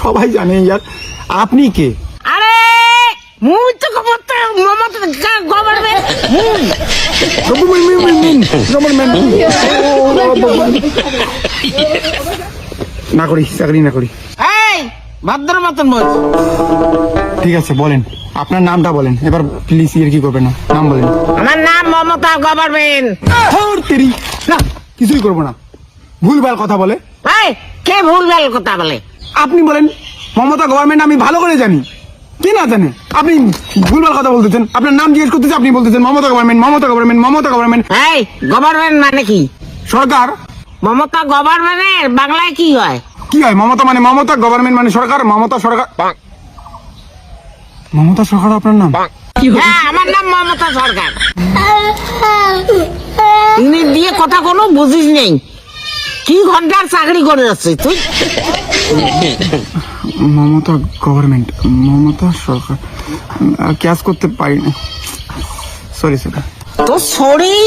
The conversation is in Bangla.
সবাই জানে ইয়ার। আপনি কে? আরে মুই তো মমতা গভর্নমেন্ট না করি, চাকরি না করি। এই ভদ্র মতন বল। ঠিক আছে বলেন, আপনার নামটা বলেন এবার প্লিজ। ইয়ে কি করবেন না, নাম বলেন। আমার নাম মমতা গভর্নমেন্ট। না কিছুই করবো না, ভুলভাল কথা বলে। এই কে ভুলভাল কথা বলে? আপনি বলেন মমতা গভর্নমেন্ট, আমি ভালো করে জানি। কি না জানে? আপনি ভুলভাল কথা বলতেছেন। আপনার নাম জিজ্ঞেস করতেছে, আপনি বলতেছেন Mamata government, Mamata government, Mamata government. এই গভর্নমেন্ট মানে কি? সরকার। মমতা গভর্নমেন্টের বাংলায় কি হয়? কি হয়? মমতা মানে মমতা, গভর্নমেন্ট মানে সরকার। মমতা সরকার, মমতা সরকার আপনার নাম? হ্যাঁ আমার নাম মমতা সরকার। ইংরেজি দিয়ে কথা কোনো বুঝিস নেই। কি ঘন্টার চাকরি করে যাচ্ছে তুই? মমতা গভর্নমেন্ট, মমতা সরকার, ক্যাশ করতে পারি না, সরি স্যার। তো সরি